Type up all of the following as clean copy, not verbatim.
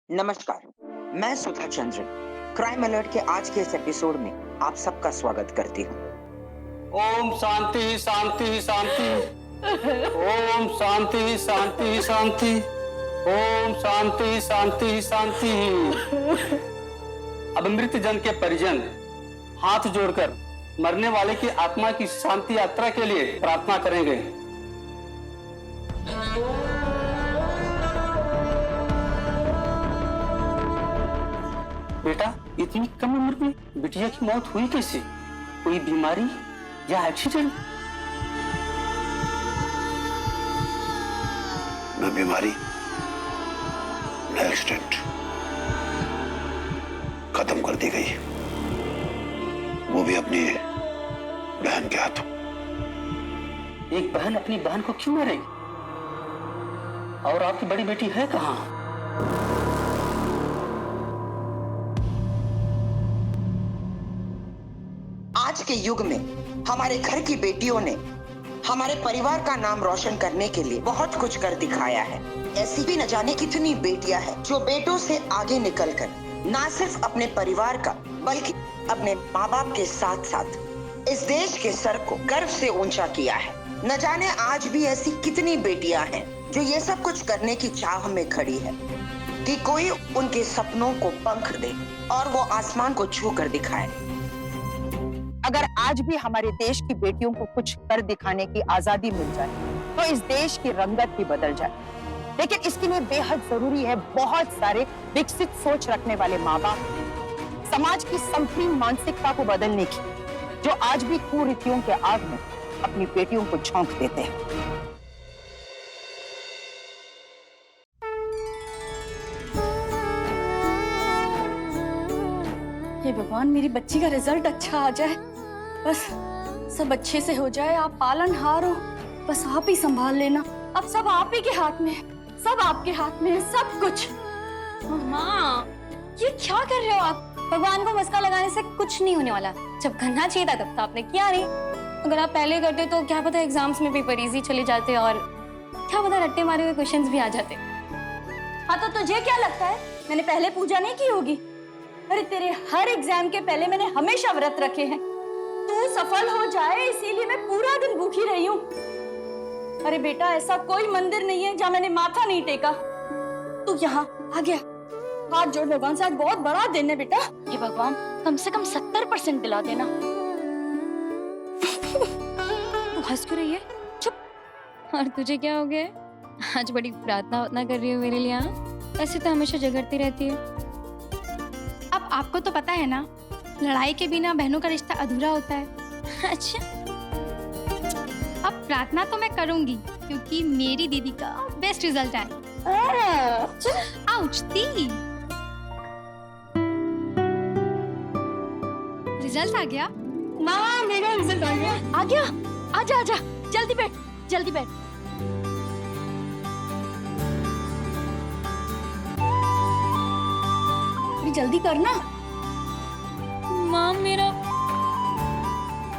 नमस्कार। मैं Sudha Chandran crime alert के आज के इस एपिसोड में आप सबका स्वागत करती हूँ। ओम शांति शांति शांति। ओम शांति शांति शांति। ओम शांति शांति शांति। अब मृत जन के परिजन हाथ जोड़कर मरने वाले की आत्मा की शांति यात्रा के लिए प्रार्थना करेंगे। बेटा, इतनी कम उम्र में बिटिया की मौत हुई कैसे? कोई बीमारी या एक्सीडेंट? न बीमारी न एक्सीडेंट, खत्म कर दी गई, वो भी अपनी बहन के हाथों। एक बहन अपनी बहन को क्यों मारेगी? और आपकी बड़ी बेटी है कहाँ? आज के युग में हमारे घर की बेटियों ने हमारे परिवार का नाम रोशन करने के लिए बहुत कुछ कर दिखाया है। ऐसी भी न जाने कितनी बेटियां हैं जो बेटों से आगे निकलकर न सिर्फ अपने परिवार का बल्कि अपने माँ बाप के साथ साथ इस देश के सर को गर्व से ऊंचा किया है। न जाने आज भी ऐसी कितनी बेटियां हैं जो ये सब कुछ करने की चाह में खड़ी है कि कोई उनके सपनों को पंख दे और वो आसमान को छू कर दिखाए। अगर आज भी हमारे देश की बेटियों को कुछ कर दिखाने की आजादी मिल जाए तो इस देश की रंगत भी बदल जाए। लेकिन इसके लिए बेहद जरूरी है बहुत सारे विकसित सोच रखने वाले माँ बाप, समाज की संकीर्ण मानसिकता को बदलने की, जो आज भी कुरीतियों के आग में अपनी बेटियों को झोंक देते हैं। हे भगवान, मेरी बच्ची का रिजल्ट अच्छा आ जाए, बस सब अच्छे से हो जाए। आप पालनहार हो, बस आप ही संभाल लेना। अब सब आप ही के हाथ में है, सब आपके हाथ में है, सब कुछ। माँ, ये क्या कर रहे हो आप? भगवान को मस्का लगाने से कुछ नहीं होने वाला। जब करना चाहिए था तब तो आपने किया नहीं। अगर आप पहले करते तो क्या पता एग्जाम्स में पेपर इजी चले जाते और क्या पता रट्टे मारे हुए क्वेश्चंस भी आ जाते। हाँ तो तुझे क्या लगता है मैंने पहले पूजा नहीं की होगी? अरे तेरे हर एग्जाम के पहले मैंने हमेशा व्रत रखे हैं। तू सफल हो जाए इसीलिए मैं पूरा दिन भूखी रही हूँ। अरे बेटा, ऐसा कोई मंदिर नहीं है जहाँ मैंने माथा नहीं टेका। तू यहाँ आ गया, हाथ जोड़ भगवान से, आज बहुत बड़ा दिन है बेटा। ये भगवान कम से कम 70% दिला देना। तू हंस क्यों रही है? चुप। और तुझे क्या हो गया? आज बड़ी प्रार्थना उतना कर रही हो मेरे लिए? ऐसे तो हमेशा जगड़ती रहती है। अब आपको तो पता है ना, लड़ाई के बिना बहनों का रिश्ता अधूरा होता है। अच्छा, अब प्रार्थना तो मैं करूंगी क्योंकि मेरी दीदी का बेस्ट रिजल्ट आए। आउच दी। रिजल्ट आ गया। माँ, मेरा रिजल्ट आ गया। आ गया? आजा आजा, जल्दी बैठ, जल्दी बैठ। जल्दी करना। माँ, मेरा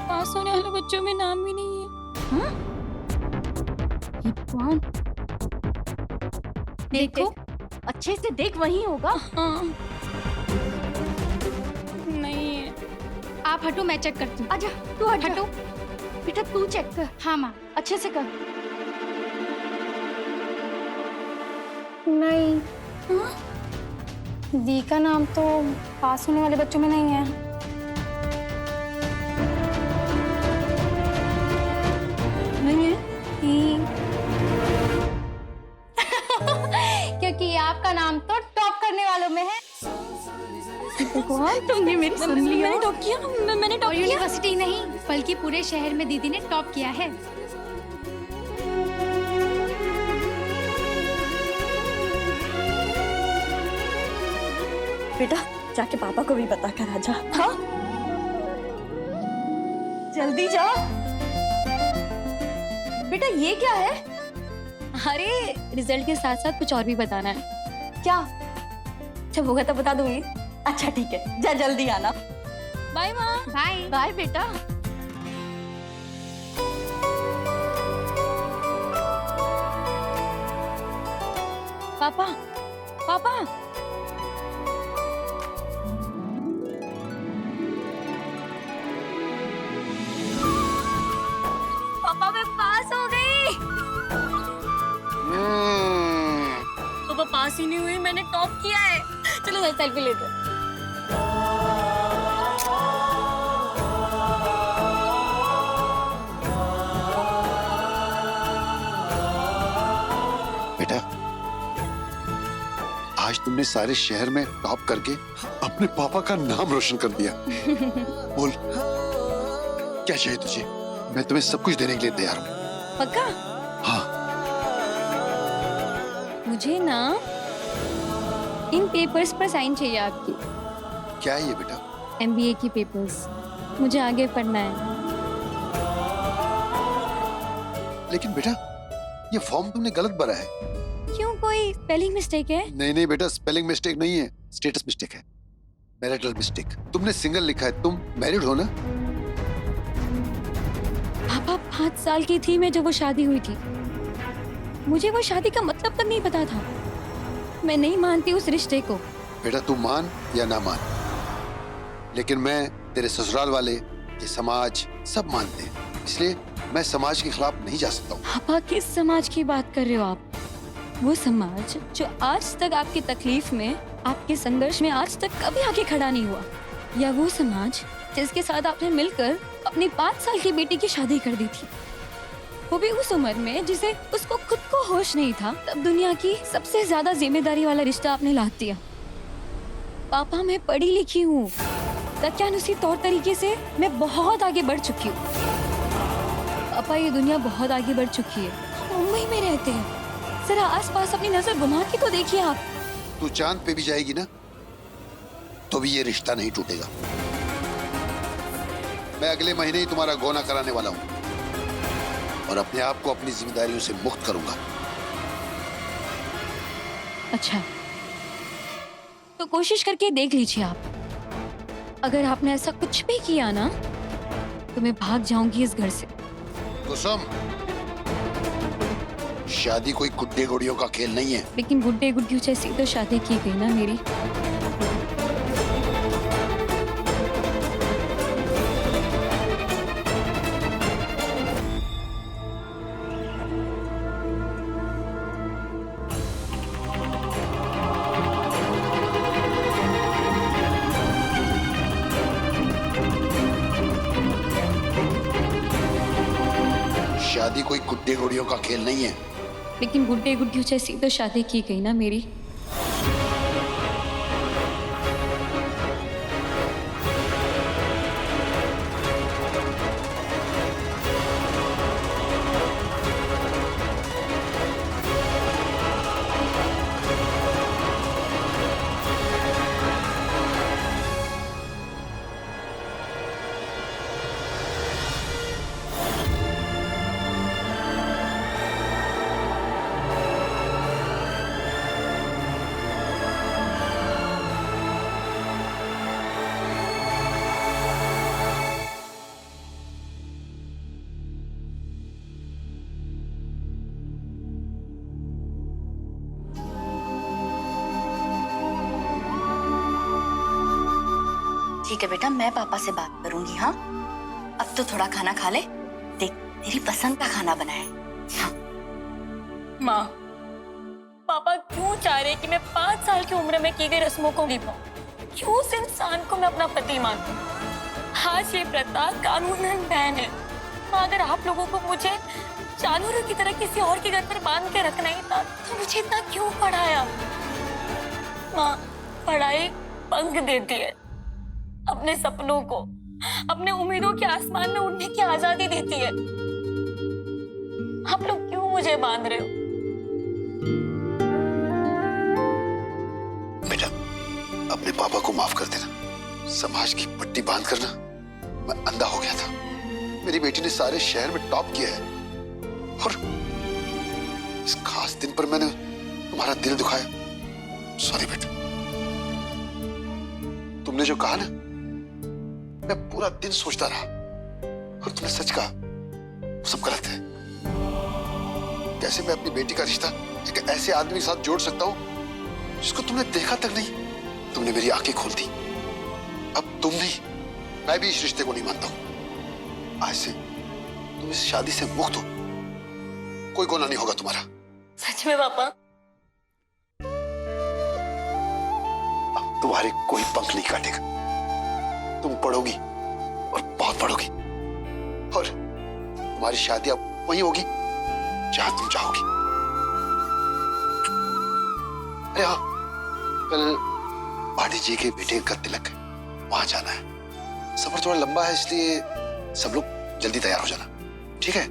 पास होने वाले बच्चों में नाम भी नहीं है। हाँ? हे भगवान, देखो, अच्छे से देख, वही होगा। हाँ, नहीं है। आप हटो, मैं चेक करती हूँ। आजा, तू हट, हटो। बेटा तू चेक कर। हाँ माँ। अच्छे से कर। नहीं, दी का नाम तो पास होने वाले बच्चों में नहीं है। नहीं है? क्योंकि आपका नाम तो टॉप करने वालों में है। भगवान, तुमने मेरी सुन लिया। मैंने टॉप किया। मैंने टॉप और किया। यूनिवर्सिटी नहीं बल्कि पूरे शहर में दीदी ने टॉप किया है। बेटा, जाके पापा को भी बता कर आजा। हाँ, जल्दी जा। बेटा, ये क्या है? अरे, रिजल्ट के साथ साथ कुछ और भी बताना है। क्या? जब होगा तो बता दूंगी। अच्छा ठीक है, जा जल्दी आना। बाय माँ। बाय। बाय बेटा। पापा, पापा, ऐसी नहीं हुई, मैंने टॉप किया है। चलो सेल्फी लेते हैं। बेटा, आज तुमने सारे शहर में टॉप करके अपने पापा का नाम रोशन कर दिया। बोल, क्या चाहिए तुझे? मैं तुम्हें सब कुछ देने के लिए तैयार हूँ। पक्का? हाँ। मुझे ना इन पेपर्स पर साइन चाहिए आपकी। क्या है ये बेटा? MBA की पेपर्स, मुझे आगे पढ़ना है। लेकिन बेटा, ये फॉर्म तुमने गलत भरा है। क्यों, कोई स्पेलिंग मिस्टेक है? नहीं नहीं बेटा, स्पेलिंग मिस्टेक नहीं है, स्टेटस मिस्टेक है, मैरिटल मिस्टेक। तुमने सिंगल लिखा है, तुम मैरिड हो ना? पापा 5 साल की थी मैं जब वो शादी हुई थी। मुझे वो शादी का मतलब तक नहीं पता था। मैं नहीं मानती उस रिश्ते को। बेटा, तू मान या ना मान, लेकिन मैं, तेरे ससुराल वाले, ये समाज सब मानते हैं, इसलिए मैं समाज के खिलाफ नहीं जा सकता हूँ। पापा, किस समाज की बात कर रहे हो आप? वो समाज जो आज तक आपकी तकलीफ में, आपके संघर्ष में आज तक कभी आके खड़ा नहीं हुआ, या वो समाज जिसके साथ आपने मिलकर अपनी 5 साल की बेटी की शादी कर दी थी, वो भी उस उम्र में जिसे उसको खुद को होश नहीं था, तब दुनिया की सबसे ज्यादा जिम्मेदारी वाला रिश्ता आपने लाद दिया। पापा, मैं पढ़ी लिखी हूँ, दक्यानुसी तौर तरीके से मैं बहुत आगे बढ़ चुकी हूँ। पापा, ये दुनिया बहुत आगे बढ़ चुकी है। हम मुंबई में रहते हैं, जरा आसपास अपनी नजर घुमा के तो देखिए आप। तू चांद पे भी जाएगी ना, तो भी ये रिश्ता नहीं टूटेगा। मैं अगले महीने ही तुम्हारा गौना कराने वाला हूँ और अपने आप को अपनी जिम्मेदारियों से मुक्त करूंगा। अच्छा, तो कोशिश करके देख लीजिए आप। अगर आपने ऐसा कुछ भी किया ना, तो मैं भाग जाऊंगी इस घर से। कुसुम, शादी कोई गुड्डे गुड़ियों का खेल नहीं है। लेकिन गुड्डे गुड्डियों जैसी तो शादी की गई ना मेरी। शादी कोई गुड्डे गुड़ियों का खेल नहीं है। लेकिन गुड्डे गुड्डियों जैसी तो शादी की गई ना मेरी। ठीक है बेटा, मैं पापा से बात करूंगी। हाँ, अब तो थोड़ा खाना खा ले। देख, तेरी पसंद का खाना बनाया है। हाँ। माँ, पापा क्यों चाह रहे कि मैं 5 साल की उम्र में की गई रस्मों को निभाऊं? क्यों उस इंसान को मैं अपना पति मानूं? आज ये प्रथा कानूनन बैन है। माँ, अगर आप लोगों को मुझे जानवरों की तरह किसी और के घर पर बांध के रखना ही था, तो मुझे इतना क्यों पढ़ाया? माँ, पढ़ाई पंख देती है, अपने सपनों को, अपने उम्मीदों के आसमान में उड़ने की आजादी देती है। आप लोग क्यों मुझे बांध रहे हो? बेटा, अपने पापा को माफ कर देना। समाज की पट्टी बांध कर ना मैं अंधा हो गया था। मेरी बेटी ने सारे शहर में टॉप किया है और इस खास दिन पर मैंने तुम्हारा दिल दुखाया। सॉरी बेटा। तुमने जो कहा ना, मैं पूरा दिन सोचता रहा और तुमने सच कहा, वो सब गलत है। कैसे मैं अपनी बेटी का रिश्ता एक ऐसे आदमी के साथ जोड़ सकता हूं जिसको तुमने देखा तक नहीं? तुमने मेरी आंखें खोल दी। अब तुम नहीं, मैं भी इस रिश्ते को नहीं मानता हूं। आज से तुम इस शादी से मुक्त हो, कोई गुनाह नहीं होगा तुम्हारा। सच में पापा? तुम्हारे कोई पंख नहीं काटेगा। तुम पढ़ोगी और बहुत पढ़ोगी, और तुम्हारी शादी अब वही होगी जहां तुम चाहोगी। अरे हाँ, कल भाटी जी के बेटे का तिलक है, वहां जाना है। सफर थोड़ा लंबा है, इसलिए सब लोग जल्दी तैयार हो जाना, ठीक है?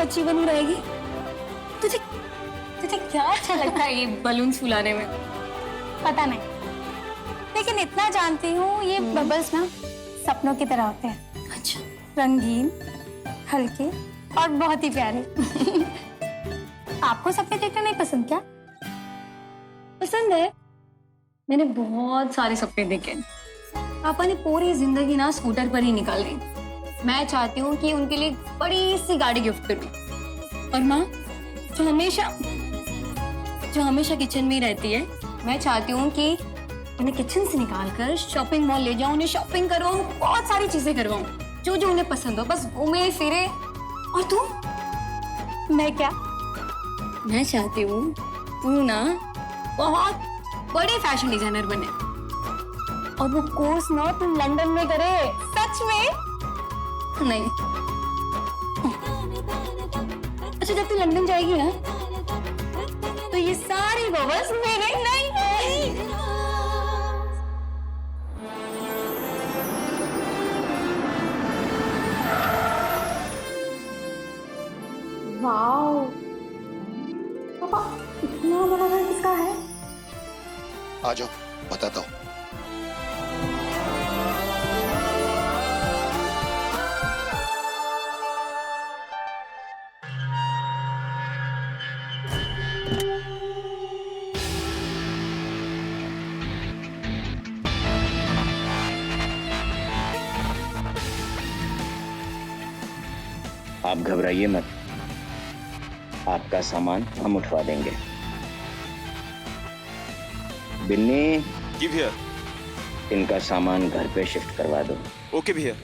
बच्ची बनी रहेगी। तुझे तुझे क्या अच्छा लगता है ये बलून फुलाने में? पता नहीं, लेकिन इतना जानती हूँ ये बबल्स ना सपनों की तरह होते हैं। अच्छा, रंगीन, हल्के और बहुत ही प्यारे। आपको सपने देखना नहीं पसंद क्या? पसंद है। मैंने बहुत सारे सपने देखे। पापा ने पूरी जिंदगी ना स्कूटर पर ही निकाल दी। मैं चाहती हूँ कि उनके लिए बड़ी सी गाड़ी गिफ्ट करूँ। और माँ जो हमेशा किचन में ही रहती है, मैं चाहती हूँ कि उन्हें किचन से निकालकर शॉपिंग मॉल ले जाऊँ, उन्हें शॉपिंग करवाऊँ, बहुत सारी चीजें करवाऊँ जो जो उन्हें पसंद हो, बस घूमे फिरे। और तू? मैं क्या? मैं चाहती हूँ तू ना बहुत बड़े फैशन डिजाइनर बने, और वो कोर्स ना तुम लंदन में करे। सच में? नहीं। अच्छा, जब तू लंदन जाएगी ना तो ये सारी बबल्स मेरे नहीं। वाओ पापा, इतना बड़ा घर किसका है? आ जाओ, बताता हूँ। आप घबराइए मत, आपका सामान हम उठवा देंगे। बिन्नी, जी भैया। इनका सामान घर पे शिफ्ट करवा दो। ओके भैया।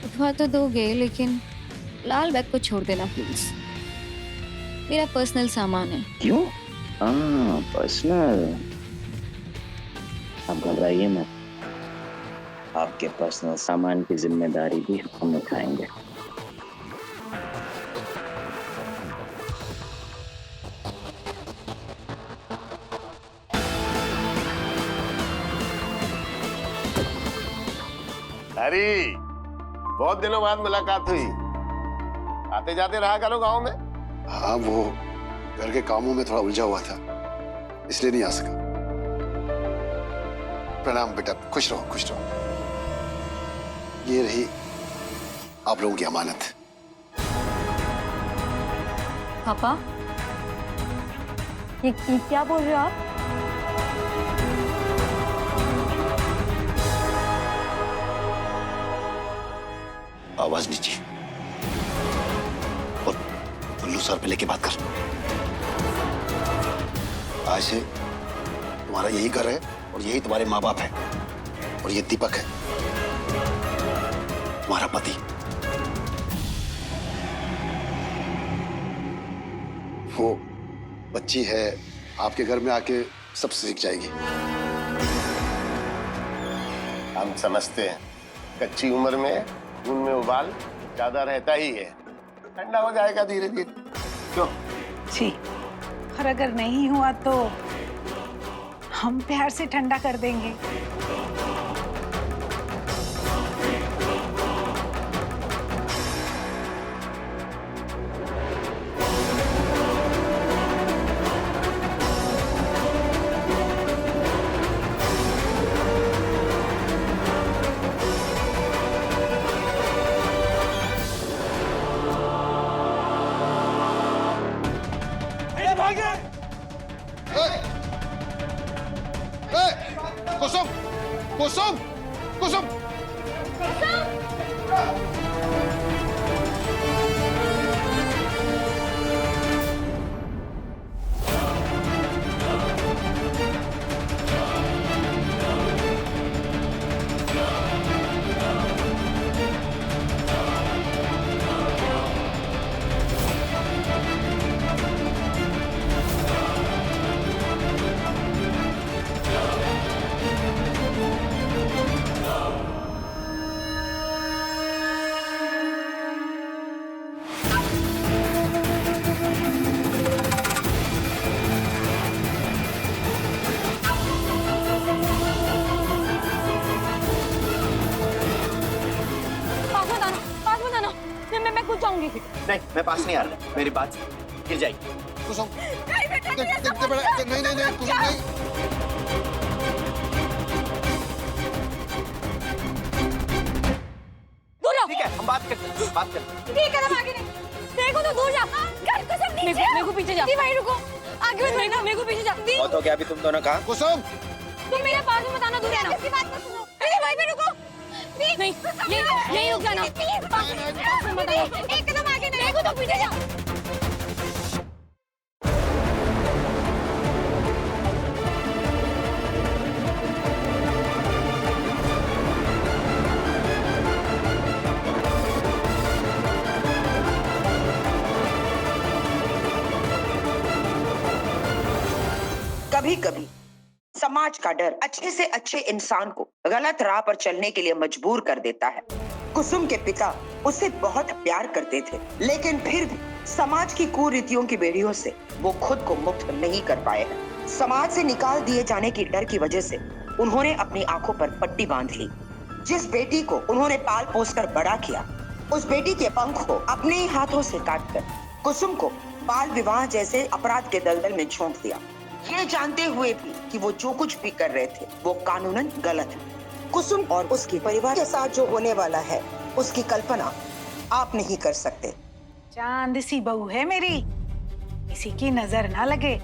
उठवा तो दोगे, लेकिन लाल बैग को छोड़ देना प्लीज। मेरा पर्सनल सामान है। क्यों? हाँ, पर्सनल। आप घबराइए मत, आपके पर्सनल सामान की जिम्मेदारी भी हम उठाएंगे। अरे बहुत दिनों बाद मुलाकात हुई। आते जाते रहा करो गांव में। हाँ, वो घर के कामों में थोड़ा उलझा हुआ था, इसलिए नहीं आ सका। प्रणाम बेटा, खुश रहो खुश रहो। ये रही आप लोगों की अमानत। पापा, ये क्या बोल रहे हो आप? आवाज नीचे और उल्लू सर पे लेके बात कर। आज से तुम्हारा यही घर है और यही तुम्हारे माँ बाप है, और ये दीपक है तुम्हारा पति। वो बच्ची है, आपके घर में आके सब सीख जाएगी। हम समझते हैं कच्ची उम्र में खून में उबाल ज्यादा रहता ही है, ठंडा हो जाएगा धीरे धीरे। क्यों? जी, और अगर नहीं हुआ तो हम प्यार से ठंडा कर देंगे। मैं कूद जाऊंगी। नहीं, मैं पास नहीं आ रहा, मेरी बात गिर जाएगी। कुसुम नहीं नहीं नहीं कुसुम नहीं। दूर जाओ। ठीक है, हम बात करते हैं, बात करते हैं। ठीक है, तुम आगे नहीं। देखो तो दूर जा। कर कसम नीचे। मेरे को पीछे जा। दी वहीं रुको। आगे मत बढ़ना, मेरे को पीछे जा। दी बहुत हो गया अभी तुम दोनों का। कुसुम तुम मेरे पास में बताना दूर रहना। किसी बात मत सुनो। अरे वहीं पे रुको। नहीं, यहीं रुक जाना। एक कदम आगे नहीं। देखो तो पीछे जा। कभी कभी समाज का डर अच्छे से अच्छे इंसान को गलत राह पर चलने के लिए मजबूर कर देता है। कुसुम के पिता उसे बहुत प्यार करते थे, लेकिन फिर भी समाज की कुरीतियों की बेड़ियों से वो खुद को मुक्त नहीं कर पाए हैं। समाज से निकाल दिए जाने की डर की वजह से उन्होंने अपनी आंखों पर पट्टी बांध ली। जिस बेटी को उन्होंने पाल पोस कर बड़ा किया, उस बेटी के पंख को अपने ही हाथों से काटकर कुसुम को बाल विवाह जैसे अपराध के दलदल में झोंक दिया, ये जानते हुए भी कि वो जो कुछ भी कर रहे थे वो कानूनन गलत है। कुसुम और उसके परिवार के साथ जो होने वाला है उसकी कल्पना आप नहीं कर सकते। चांद सी बहू है मेरी, किसी की नजर ना लगे।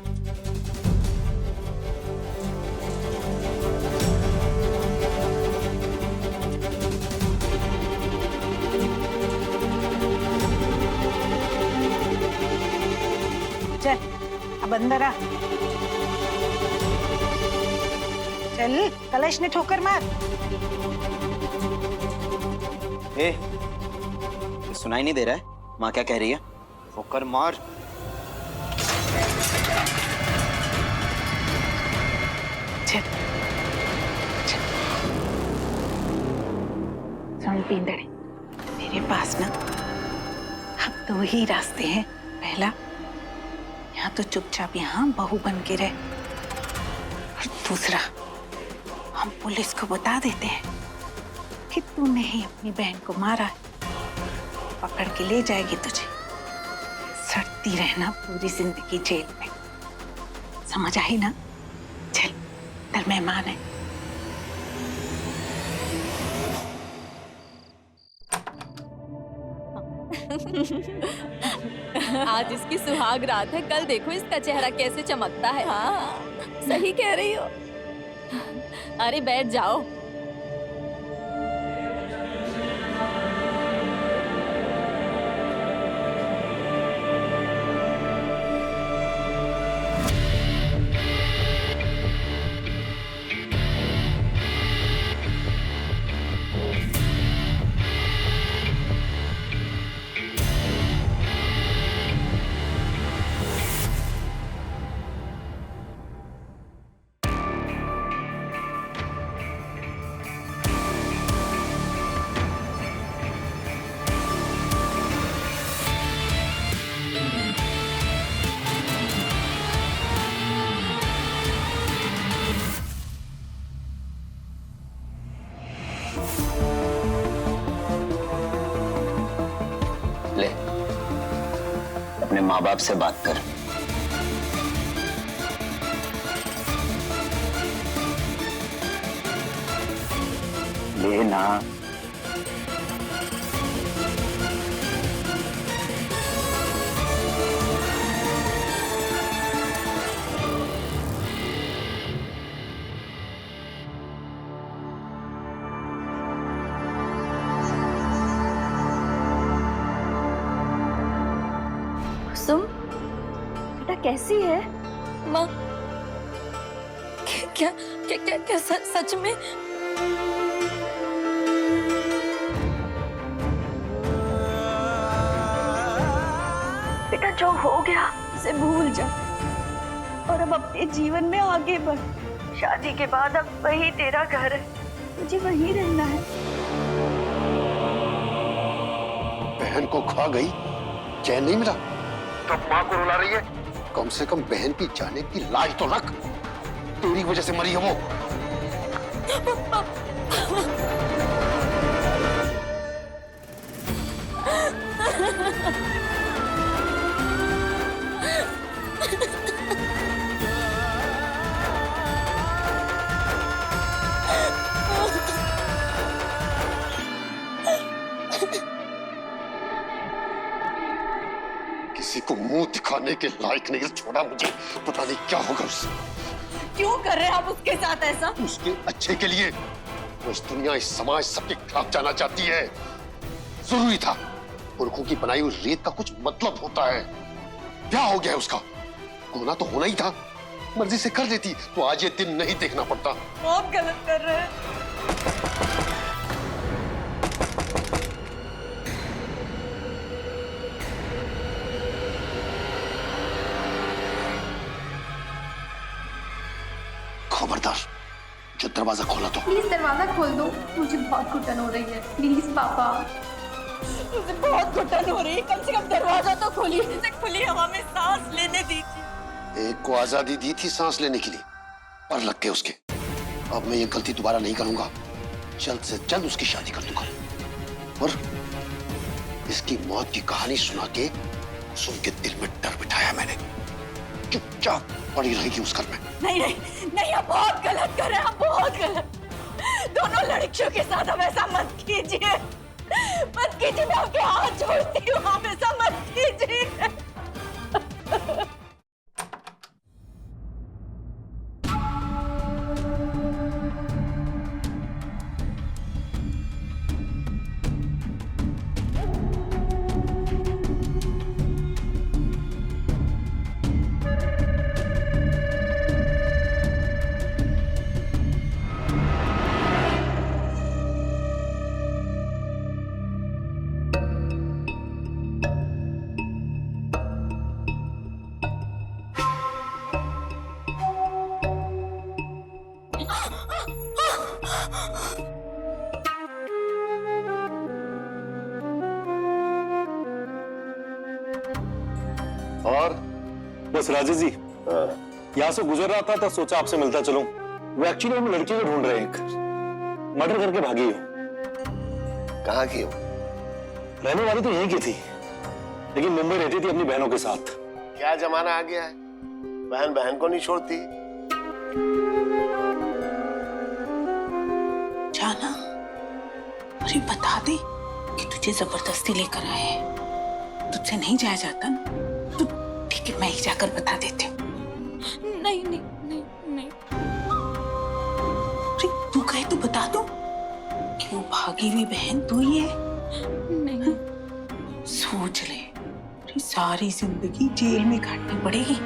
चल अब अंदर आ। चल, कलश ने ठोकर मार। ए, सुनाई नहीं दे रहा है? माँ क्या कह रही है? ठोकर मार। चल, चल। सुन पींदड़े, मेरे पास ना अब 2 ही रास्ते हैं। पहला, यहाँ तो चुपचाप यहाँ बहू बन के रहे, और दूसरा, हम पुलिस को बता देते हैं कि तूने ही अपनी बहन को मारा है। पकड़ के ले जाएगी तुझे, सड़ती रहना पूरी जिंदगी जेल में। समझ आई ना? चल, अंदर मेहमान है। आज इसकी सुहाग रात है, कल देखो इसका चेहरा कैसे चमकता है। हाँ, सही कह रही हो। अरे बैठ जाओ। ले, अपने माँ बाप से बात कर। ले ना। कुसुम, बेटा कैसी है? माँ, क्या क्या क्या, क्या सच में? बेटा जो हो गया उसे भूल जा और अब अपने जीवन में आगे बढ़। शादी के बाद अब वही तेरा घर है, तुझे वहीं रहना है। बहन को खा गई, चैन नहीं मिला, तब माँ को रुला रही है। कम से कम बहन की जाने की लाज तो रख। तेरी वजह से मरी है वो। किसी को मुंह दिखाने के लायक नहीं छोड़ा मुझे। पता नहीं क्या होगा उससे। क्यों कर रहे हैं आप उसके साथ ऐसा? उसके अच्छे के लिए। वो इस दुनिया, इस समाज, सबके खिलाफ जाना चाहती है। जरूरी था। पुरखों की बनाई हुई रेत का कुछ मतलब होता है। क्या हो गया है उसका? होना तो होना ही था। मर्जी से कर लेती तो आज ये दिन नहीं देखना पड़ता। बहुत गलत कर रहे हैं। खबरदार, जो दरवाजा खोला तो। प्लीज दरवाजा खोल दो, मुझे बहुत घुटन हो रही है। प्लीज पापा। मुझे बहुत घुटन हो रही है, कम से कम दरवाजा तो खोलिए, इसे खुली हवा में सांस लेने दीजिए। एक को आजादी दी थी सांस लेने के लिए, पर लग गए उसके। अब मैं ये गलती दोबारा नहीं करूंगा। जल्द से जल्द उसकी शादी कर दूंगा। और इसकी मौत की कहानी सुना के सुन के दिल में डर बिठाया मैंने। चुपचाप पड़ी रहेगी उस घर में। नहीं नहीं नहीं, आप बहुत गलत कर रहे हैं, आप बहुत गलत। दोनों लड़कियों के साथ आप ऐसा मत कीजिए, मत कीजिए। मैं आपके हाथ जोड़ती हूँ, आप ऐसा मत कीजिए। और बस राजेश जी, यहाँ से गुजर रहा था तो सोचा आपसे मिलता चलूं। वो एक्चुअली हम लड़की को ढूंढ रहे हैं। मर्डर करके भागी हो। कहाँ की हो? रहने वाली तो यहीं की थी, लेकिन मुंबई रहती थी अपनी बहनों के साथ। क्या जमाना आ गया है, बहन बहन को नहीं छोड़ती। जाना, अरे बता दे कि तुझे जबरदस्ती लेकर आए हैं। तुझसे नहीं जाया जाता ना, तो ठीक है, मैं ही जाकर बता देती हूँ। नहीं नहीं नहीं नहीं। अरे तू कहे तो बता दो कि वो भागी हुई बहन तू ही है। नहीं। सोच ले, अरे सारी जिंदगी जेल में काटनी पड़ेगी।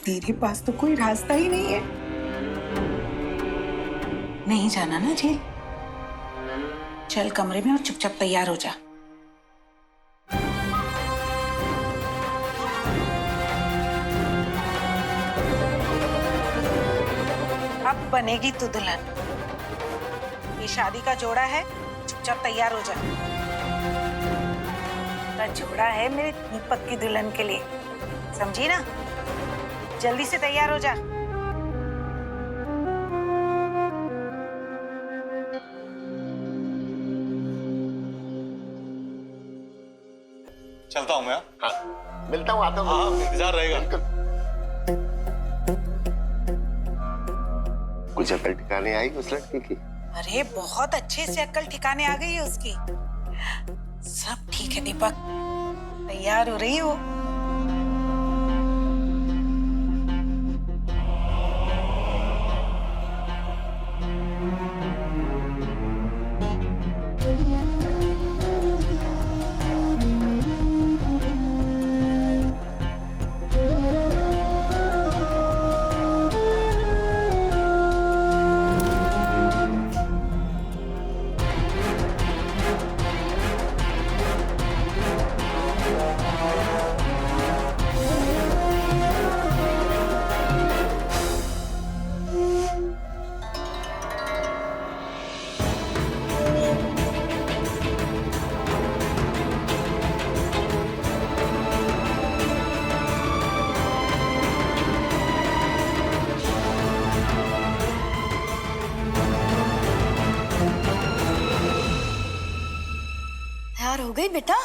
तेरे पास तो कोई रास्ता ही नहीं है। नहीं जाना ना जेल? चल कमरे में और चुपचाप तैयार हो जा। अब बनेगी तू दुल्हन। ये शादी का जोड़ा है, चुपचाप तैयार हो जा। का जोड़ा है मेरे दीपक की दुल्हन के लिए, समझी ना? जल्दी से तैयार हो जा। चलता हूँ मैं। हाँ, मिलता हूँ, आता हूँ। हाँ, इंतजार रहेगा। कुछ अकल ठिकाने आई उस लड़की की? अरे बहुत अच्छे से अक्ल ठिकाने आ गई है उसकी। सब ठीक है दीपक, तैयार हो रही हो? तैयार हो गई बेटा?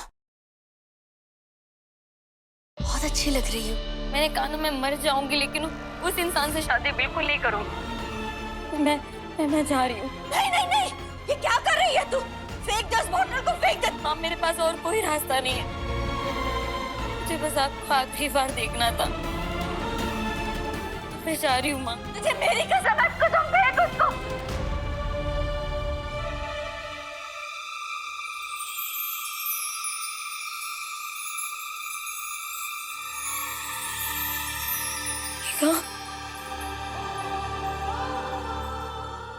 बहुत अच्छी लग रही हो। मैंने कहा ना मैं मर जाऊंगी लेकिन उस इंसान से शादी बिल्कुल नहीं करूंगी। मैं जा रही हूँ। नहीं नहीं नहीं, ये क्या कर रही है तू? फेंक दे उस बॉटल को, फेंक दे। माँ मेरे पास और कोई रास्ता नहीं है, मुझे बस आपको आखिरी बार देखना था। मैं जा रही हूँ माँ। तुझे मेरी कसम है, कसम फेंक उसको।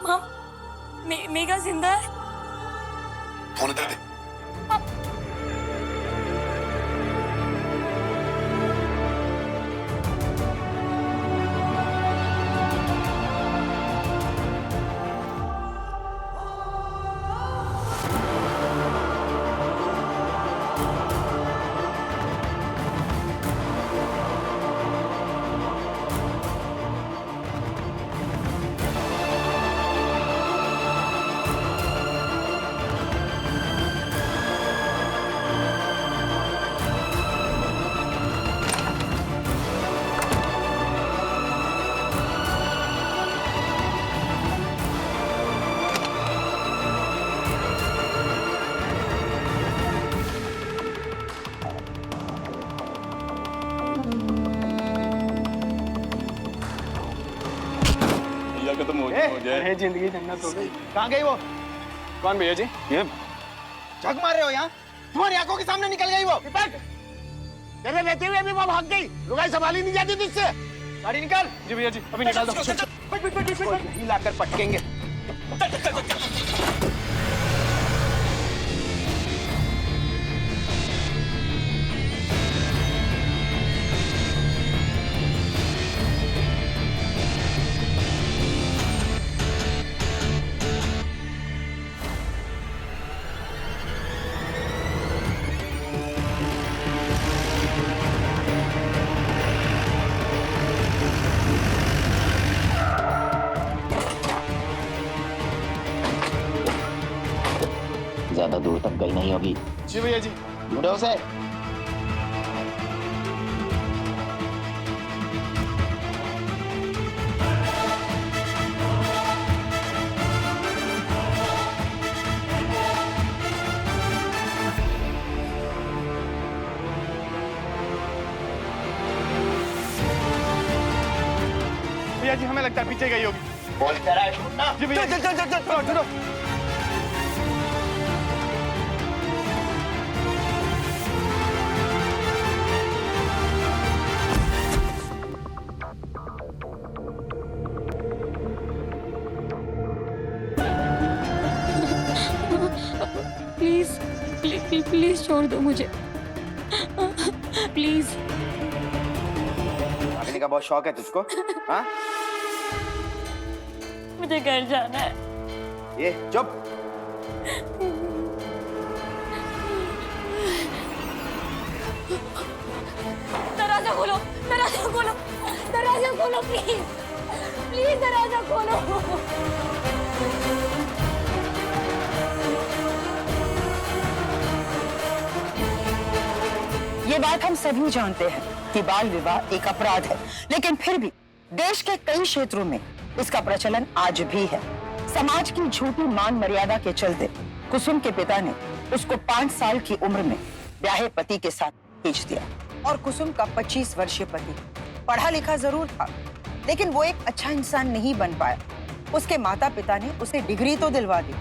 माँ मेघा जिंदा है? फोन इधर दे। अरे जिंदगी जन्नत हो गई। कहाँ गई वो? कौन भैया जी? ये झक मार रहे हो यहाँ? तुम्हारी आंखों के सामने निकल गई वो। तेरे रहते हुए भी वो भाग गई। लुगाई संभाली नहीं जाती तुझसे। गाड़ी निकाल। जी भैया जी, अभी निकाल दो। लाकर पटकेंगे। ज्यादा दूर तक गई नहीं होगी। जी भैया जी। ढूंढो उसे। भैया जी हमें लगता है पीछे गई होगी। बोल कर रहा है ढूंढना। जी भैया जी। चलो ढूंढो। प्लीज छोड़ दो मुझे, प्लीज। भागने का बहुत शौक है तुझको? हाँ? मुझे घर जाना है। ये चुप। दरवाजा खोलो, दरवाजा खोलो, दरवाजा खोलो प्लीज, प्लीज दरवाजा खोलो। ये बात हम सभी जानते हैं कि बाल विवाह एक अपराध है, लेकिन फिर भी देश के कई क्षेत्रों में इसका प्रचलन आज भी है। समाज की झूठी मान मर्यादा के चलते कुसुम के पिता ने उसको 5 साल की उम्र में ब्याहे पति के साथ भेज दिया। और कुसुम का 25 वर्षीय पति पढ़ा लिखा जरूर था, लेकिन वो एक अच्छा इंसान नहीं बन पाया। उसके माता पिता ने उसे डिग्री तो दिलवा दी,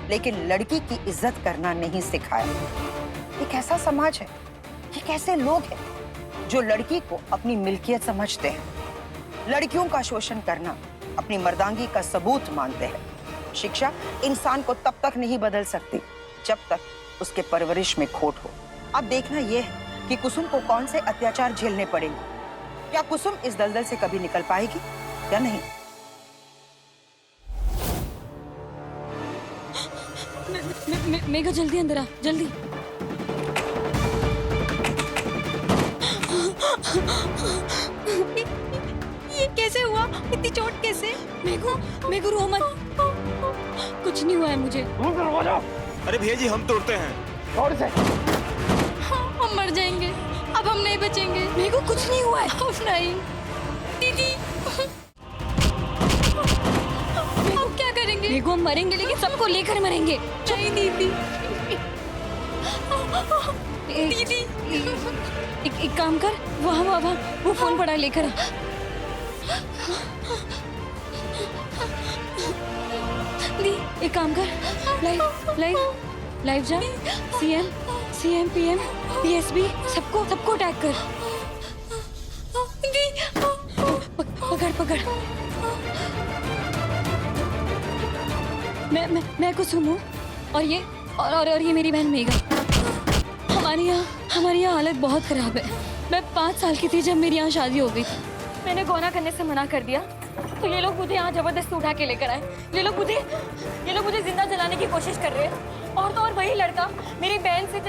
लेकिन लड़की की इज्जत करना नहीं सिखाया। ये कैसा समाज है? ये कैसे लोग हैं जो लड़की को अपनी मिल्कियत समझते हैं, लड़कियों का शोषण करना अपनी मर्दांगी का सबूत मानते हैं। शिक्षा इंसान को तब तक नहीं बदल सकती जब तक उसके परवरिश में खोट हो। अब देखना यह है कि कुसुम को कौन से अत्याचार झेलने पड़ेंगे। क्या कुसुम इस दलदल से कभी निकल पाएगी या नहीं? मेघा जल्दी अंदर आ, जल्दी। ये कैसे हुआ? इतनी चोट कैसे? मेघू रो मत, कुछ नहीं हुआ है मुझे। अरे भैया जी हम तोड़ते हैं। दौड़ से। हम मर जाएंगे, अब हम नहीं बचेंगे। मेरे को कुछ नहीं हुआ है। अब नहीं दीदी, अब क्या करेंगे? मेरे को हम मरेंगे लेकिन सबको लेकर मरेंगे। नहीं दीदी, दीदी एक काम कर, वहाँ वो फोन पड़ा लेकर आ। दी एक काम कर, लाइव जा, सीएम पीएम पीएसबी सबको अटैक कर। पकड़ मैं कुसुम हूँ और ये मेरी बहन मेघा। हमारी यहाँ हालत बहुत खराब है। मैं 5 साल की थी जब मेरी यहाँ शादी हो गई थी। मैंने गौना करने से मना कर दिया तो ये लोग मुझे यहाँ जबरदस्ती उठा के लेकर आए। ये लोग मुझे जिंदा जलाने की कोशिश कर रहे हैं। और तो और वही लड़का मेरी बहन से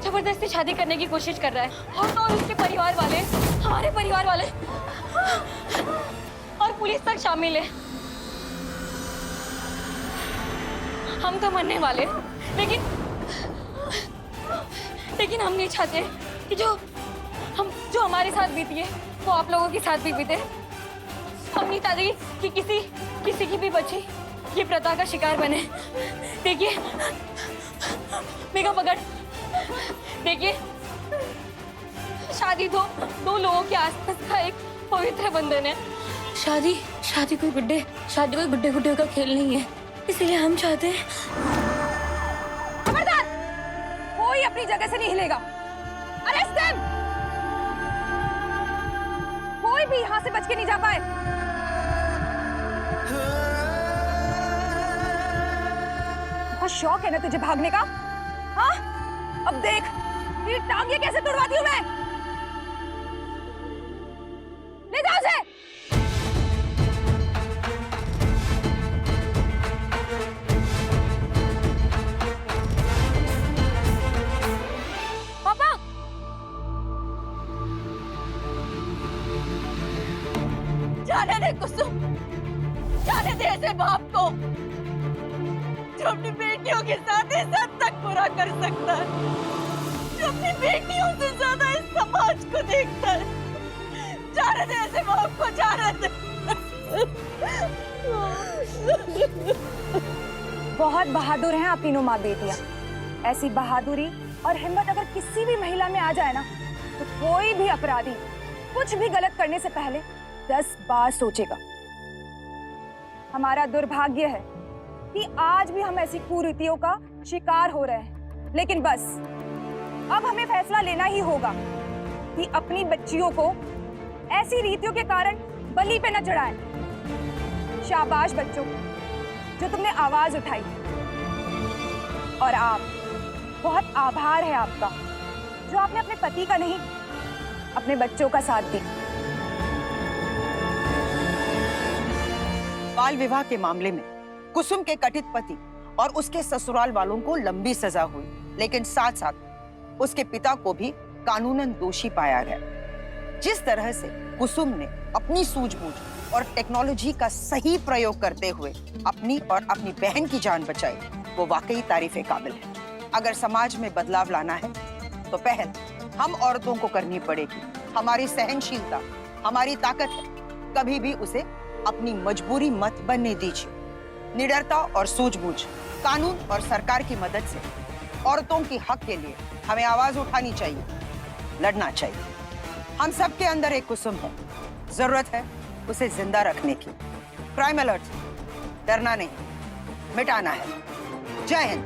जबरदस्ती शादी करने की कोशिश कर रहा है। और तो और उसके परिवार वाले, हमारे परिवार वाले और पुलिस तक शामिल है। हम तो मरने वाले, लेकिन हम नहीं चाहते कि जो हमारे साथ बीती है वो आप लोगों के साथ भी बीते। हम नहीं चाहते कि किसी की भी बच्ची ये प्रथा का शिकार बने। देखिए मेघा पकड़, देखिए शादी दो लोगों के आसपास का एक पवित्र बंधन है। शादी कोई गुड्डे का खेल नहीं है, इसीलिए हम चाहते हैं। खबरदार, कोई अपनी जगह से नहीं हिलेगा। Arrest them. कोई भी यहाँ से बच के नहीं जा पाए। बहुत शौक है ना तुझे भागने का? हाँ, अब देख ये टांगे कैसे तुड़वाती हूँ मैं। ले जाओ उसे। पापा, जाने दे कुसुम, जाने दे ऐसे बाप को जो अपनी बेटियों के साथ इस हद तक बुरा कर सकता है, जो अपनी बेटियों से ज्यादा इस समाज को देखता है। जाने दे ऐसे बाप को, जाने दे। बहुत बहादुर हैं आप तीनों माँ बेटियां। ऐसी बहादुरी और हिम्मत अगर किसी भी महिला में आ जाए ना, तो कोई भी अपराधी कुछ भी गलत करने से पहले 10 बार सोचेगा। हमारा दुर्भाग्य है कि आज भी हम ऐसी कुरीतियों का शिकार हो रहे हैं। लेकिन बस अब हमें फैसला लेना ही होगा कि अपनी बच्चियों को ऐसी रीतियों के कारण बलि पे न चढ़ाएं। शाबाश बच्चों, जो तुमने आवाज उठाई। और आप, बहुत आभार है आपका जो आपने अपने पति का नहीं, अपने बच्चों का साथ दी। बाल विवाह के मामले में कुसुम के कथित पति और उसके ससुराल वालों को लंबी सजा हुई, लेकिन साथ साथ उसके पिता को भी कानूनन दोषी पाया गया। जिस तरह से कुसुम ने अपनी सूझबूझ और टेक्नोलॉजी का सही प्रयोग करते हुए अपनी और अपनी बहन की जान बचाई, वो वाकई तारीफे काबिल है। अगर समाज में बदलाव लाना है तो पहल हम औरतों को करनी पड़ेगी। हमारी सहनशीलता हमारी ताकत है, कभी भी उसे अपनी मजबूरी मत बनने दीजिए। निडरता और सूझबूझ, कानून और सरकार की मदद से औरतों के हक के लिए हमें आवाज उठानी चाहिए, लड़ना चाहिए। हम सब के अंदर एक कुसुम है, जरूरत है उसे जिंदा रखने की। क्राइम अलर्ट, डरना नहीं, मिटाना है। जय हिंद।